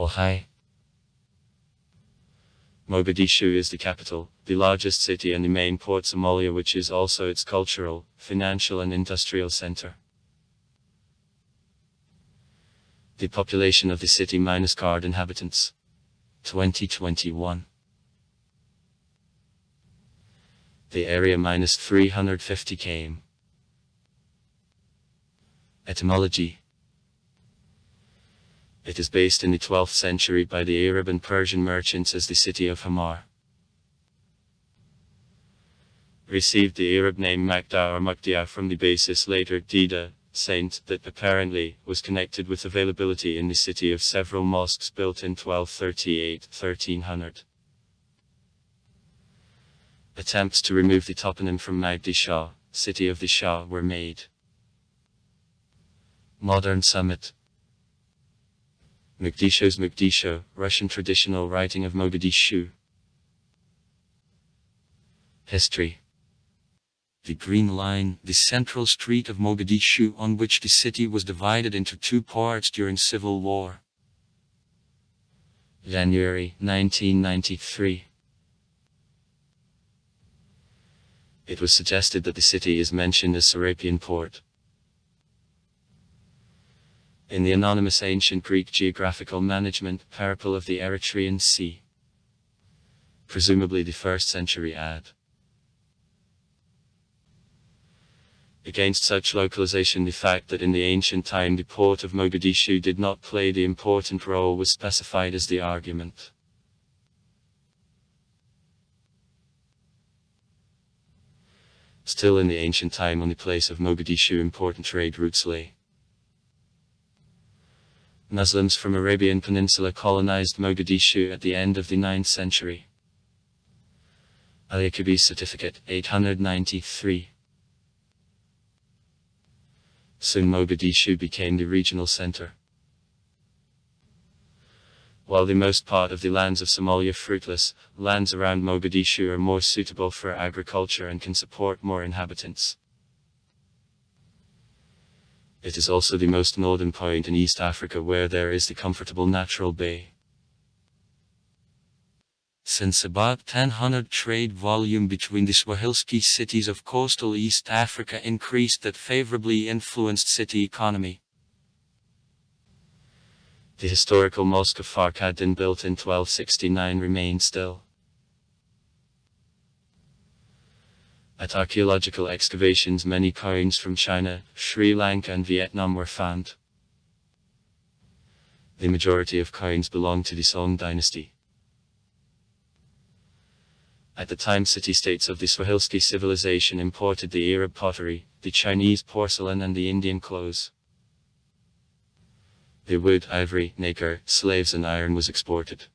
Ohio. Mogadishu is the capital, the largest city and the main port Somalia, which is also its cultural, financial and industrial center. The population of the city minus card inhabitants. 2021. The area minus 350 km. Etymology. It is based in the 12th century by the Arab and Persian merchants as the city of Hamar. Received the Arab name Makda or Makdia from the basis later Dida, saint, that apparently was connected with availability in the city of several mosques built in 1238-1300. Attempts to remove the toponym from Magdi Shah, city of the Shah, were made. Modern summit. Mogadishu's Mogadishu, Russian traditional writing of Mogadishu. History. The Green Line, the central street of Mogadishu on which the city was divided into two parts during civil war. January 1993. It was suggested that the city is mentioned as Serapion Port. In the anonymous ancient Greek geographical management, Parable of the Erythraean Sea. Presumably the 1st century AD. Against such localization, the fact that in the ancient time the port of Mogadishu did not play the important role was specified as the argument. Still in the ancient time on the place of Mogadishu important trade routes lay. Muslims from Arabian Peninsula colonized Mogadishu at the end of the 9th century. Al-Yaqubi certificate, 893. Soon Mogadishu became the regional center. While the most part of the lands of Somalia fruitless, lands around Mogadishu are more suitable for agriculture and can support more inhabitants. It is also the most northern point in East Africa where there is the comfortable natural bay. Since about 1000 trade volume between the Swahilski cities of coastal East Africa increased that favorably influenced city economy. The historical mosque of Farkadin built in 1269 remained still. At archaeological excavations many coins from China, Sri Lanka and Vietnam were found. The majority of coins belong to the Song dynasty. At the time city-states of the Swahilski civilization imported the Arab pottery, the Chinese porcelain and the Indian clothes. The wood, ivory, nacre, slaves and iron was exported.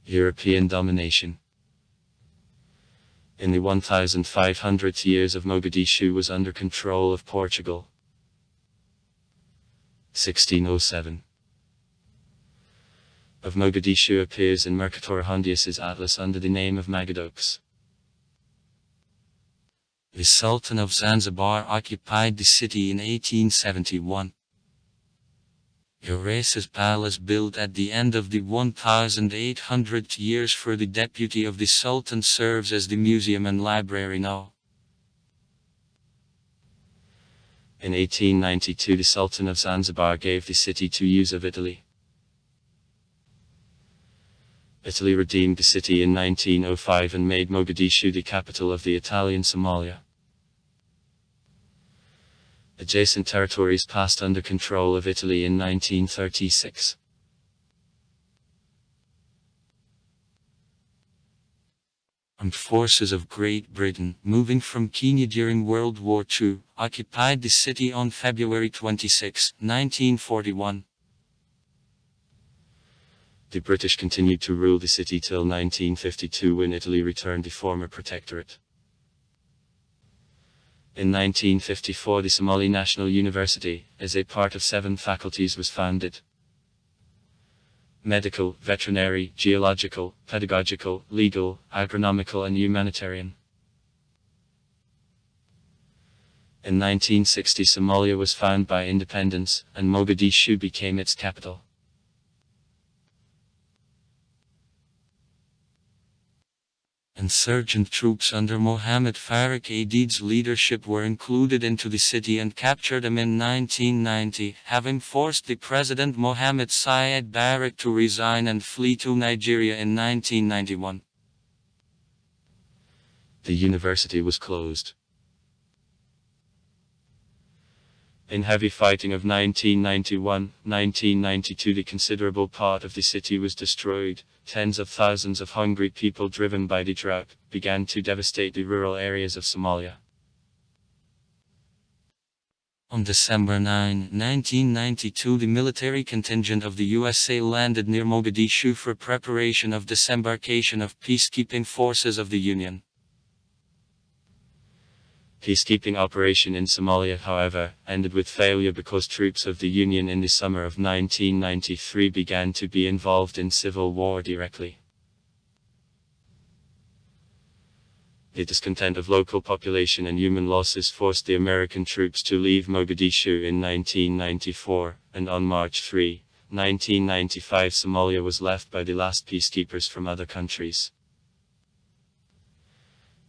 European domination. In the 1500th years of Mogadishu was under control of Portugal. 1607. Of Mogadishu appears in Mercator Hondius's atlas under the name of Magadox. The Sultan of Zanzibar occupied the city in 1871. Urasa's palace built at the end of the 1800 years for the deputy of the Sultan serves as the museum and library now. In 1892 the Sultan of Zanzibar gave the city to use of Italy. Italy redeemed the city in 1905 and made Mogadishu the capital of the Italian Somalia. Adjacent territories passed under control of Italy in 1936. Armed forces of Great Britain, moving from Kenya during World War II, occupied the city on February 26, 1941. The British continued to rule the city till 1952 when Italy returned the former protectorate. In 1954 the Somali National University, as a part of 7 faculties, was founded. Medical, veterinary, geological, pedagogical, legal, agronomical and humanitarian. In 1960 Somalia was found by independence, and Mogadishu became its capital. Insurgent troops under Mohammed Faruk Aidid's leadership were included into the city and captured him in 1990, having forced the President Mohammed Syed Barrak to resign and flee to Nigeria in 1991. The university was closed. In heavy fighting of 1991-1992 the considerable part of the city was destroyed. Tens of thousands of hungry people driven by the drought began to devastate the rural areas of Somalia. On December 9, 1992 the military contingent of the USA landed near Mogadishu for preparation of disembarkation of peacekeeping forces of the Union. Peacekeeping operation in Somalia, however, ended with failure because troops of the Union in the summer of 1993 began to be involved in civil war directly. The discontent of local population and human losses forced the American troops to leave Mogadishu in 1994, and on March 3, 1995 Somalia was left by the last peacekeepers from other countries.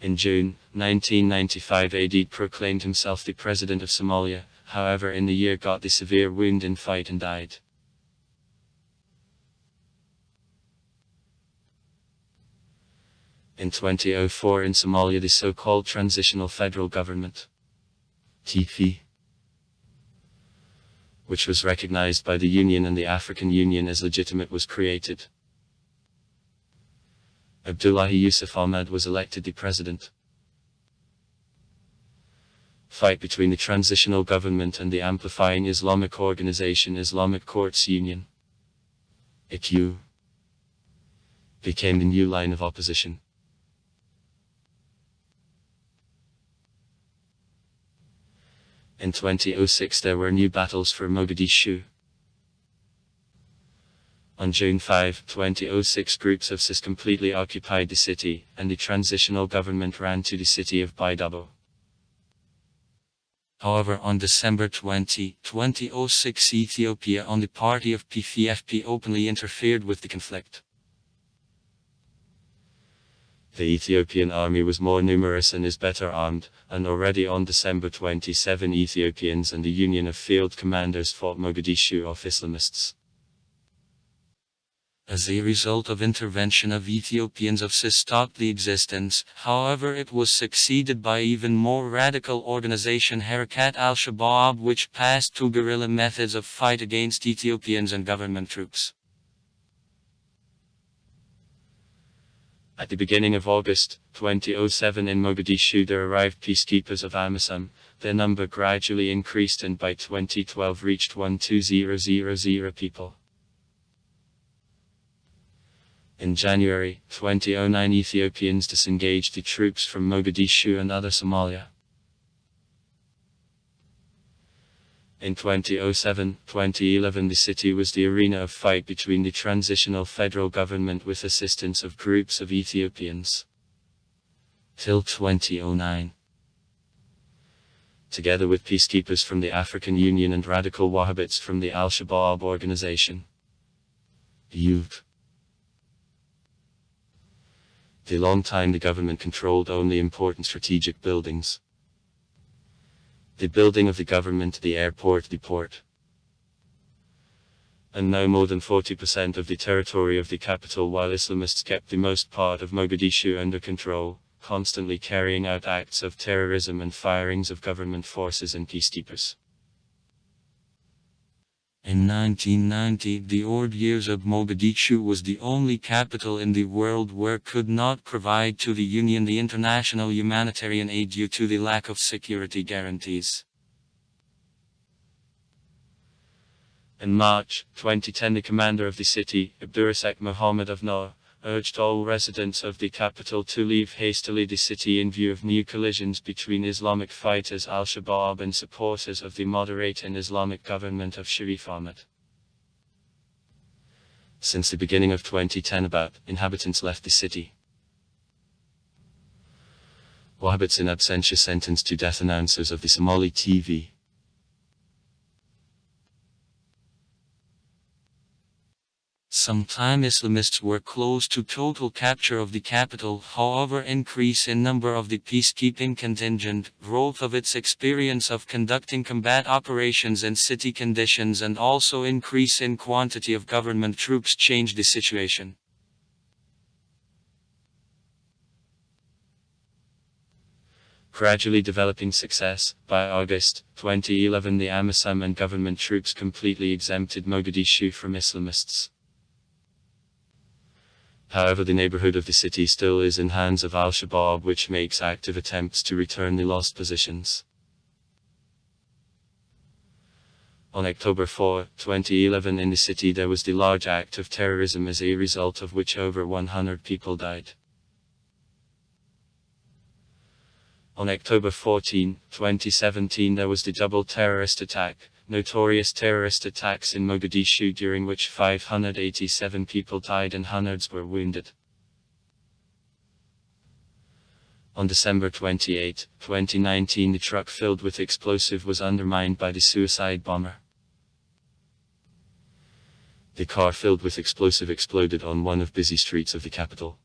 In June 1995 Aidid proclaimed himself the President of Somalia, however in the year got a severe wound in fight and died. In 2004 in Somalia the so-called Transitional Federal Government, TP, which was recognized by the Union and the African Union as legitimate, was created. Abdullahi Yusuf Ahmed was elected the president. Fight between the transitional government and the amplifying Islamic organization Islamic Courts Union, ICU, became the new line of opposition. In 2006 there were new battles for Mogadishu. On June 5, 2006 groups of SIS completely occupied the city, and the transitional government ran to the city of Baydhabo. However, on December 20, 2006 Ethiopia on the party of PFP openly interfered with the conflict. The Ethiopian army was more numerous and is better armed, and already on December 27 Ethiopians and the Union of Field Commanders fought Mogadishu off Islamists. As a result of intervention of Ethiopians of SIS stopped the existence, however it was succeeded by even more radical organization Harakat al-Shabaab, which passed to guerrilla methods of fight against Ethiopians and government troops. At the beginning of August 2007 in Mogadishu there arrived peacekeepers of AMISOM. Their number gradually increased and by 2012 reached 12,000 people. In January 2009 Ethiopians disengaged the troops from Mogadishu and other Somalia. In 2007-2011 the city was the arena of fight between the transitional federal government with assistance of groups of Ethiopians. Till 2009. Together with peacekeepers from the African Union and radical Wahhabits from the Al-Shabaab organization. Youth. For a long time the government controlled only important strategic buildings. The building of the government, the airport, the port. And now more than 40% of the territory of the capital, while Islamists kept the most part of Mogadishu under control, constantly carrying out acts of terrorism and firings of government forces and peacekeepers. In 1990, the old years of Mogadishu was the only capital in the world where could not provide to the Union the international humanitarian aid due to the lack of security guarantees. In March 2010 the commander of the city, Abdurrazak Mohammed of Noor, urged all residents of the capital to leave hastily the city in view of new collisions between Islamic fighters Al-Shabaab and supporters of the moderate and Islamic government of Sharif Ahmed. Since the beginning of 2010 about inhabitants left the city. Wahhabits in absentia sentenced to death, announcers of the Somali TV. Sometime Islamists were close to total capture of the capital, however increase in number of the peacekeeping contingent, growth of its experience of conducting combat operations in city conditions and also increase in quantity of government troops changed the situation. Gradually developing success, by August 2011 the AMISOM and government troops completely exempted Mogadishu from Islamists. However, the neighborhood of the city still is in hands of Al-Shabaab, which makes active attempts to return the lost positions. On October 4, 2011 in the city there was the large act of terrorism, as a result of which over 100 people died. On October 14, 2017 there was the double terrorist attack, notorious terrorist attacks in Mogadishu, during which 587 people died and hundreds were wounded. On December 28, 2019 the truck filled with explosive was undermined by the suicide bomber. The car filled with explosive exploded on one of busy streets of the capital.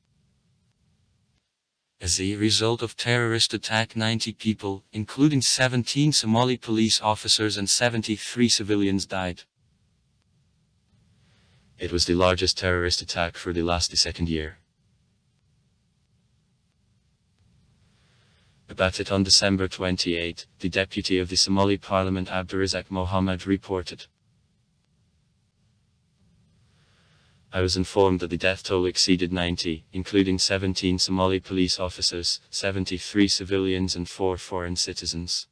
As a result of terrorist attack, 90 people, including 17 Somali police officers and 73 civilians died. It was the largest terrorist attack for the last second year. About it on December 28, the deputy of the Somali Parliament Abdurazak Mohammed reported, "I was informed that the death toll exceeded 90, including 17 Somali police officers, 73 civilians and 4 foreign citizens.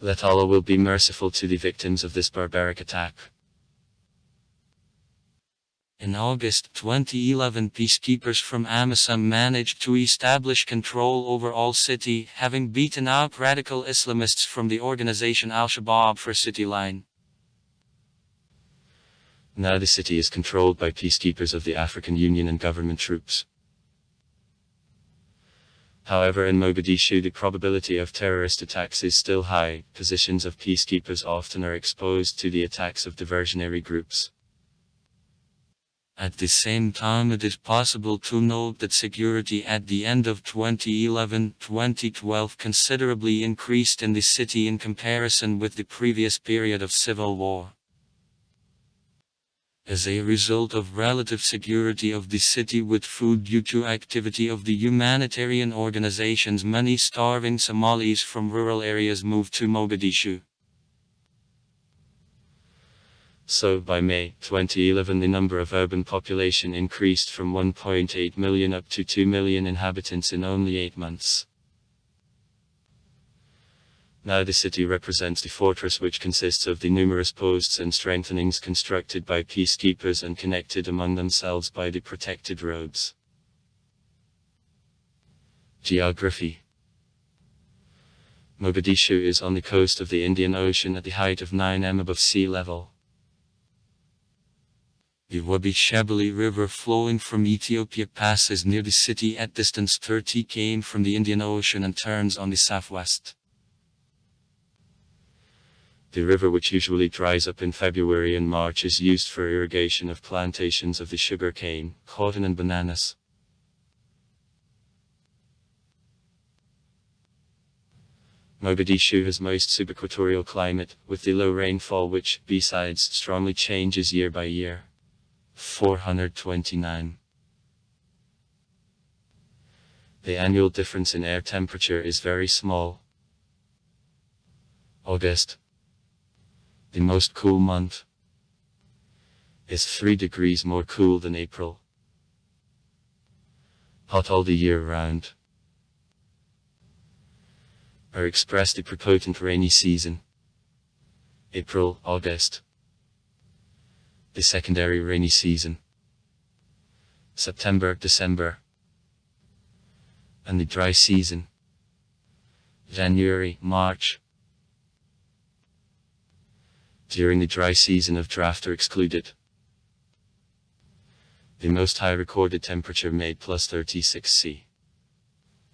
Let Allah will be merciful to the victims of this barbaric attack." In August 2011, peacekeepers from AMISOM managed to establish control over all city, having beaten out radical Islamists from the organization Al-Shabaab for city line. Now the city is controlled by peacekeepers of the African Union and government troops. However, in Mogadishu the probability of terrorist attacks is still high. Positions of peacekeepers often are exposed to the attacks of diversionary groups. At the same time, it is possible to note that security at the end of 2011-2012 considerably increased in the city in comparison with the previous period of civil war. As a result of relative security of the city with food due to activity of the humanitarian organizations, many starving Somalis from rural areas moved to Mogadishu. So, by May 2011 the number of urban population increased from 1.8 million up to 2 million inhabitants in only 8 months. Now the city represents the fortress, which consists of the numerous posts and strengthenings constructed by peacekeepers and connected among themselves by the protected roads. Geography. Mogadishu is on the coast of the Indian Ocean at the height of 9 m above sea level. The Wabi Shabelle River flowing from Ethiopia passes near the city at distance 30 km from the Indian Ocean and turns on the southwest. The river, which usually dries up in February and March, is used for irrigation of plantations of the sugar cane, cotton and bananas. Mogadishu has moist subequatorial climate, with the low rainfall which, besides, strongly changes year by year. 429. The annual difference in air temperature is very small. August, the most cool month, is 3 degrees more cool than April. Hot all the year round. Are expressed the prepotent rainy season. April, August. The secondary rainy season. September, December. And the dry season. January, March. During the dry season of draft are excluded. The most high recorded temperature made +36°C.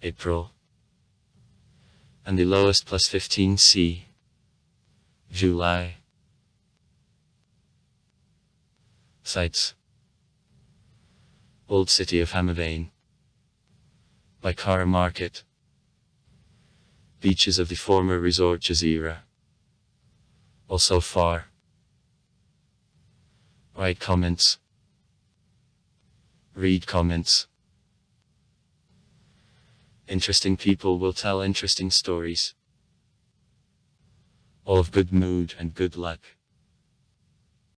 April. And the lowest +15°C, July. Sites: Old City of Hamavane, Baikara Market, beaches of the former resort Jazeera. Also far. Write comments. Read comments. Interesting people will tell interesting stories. All of good mood and good luck.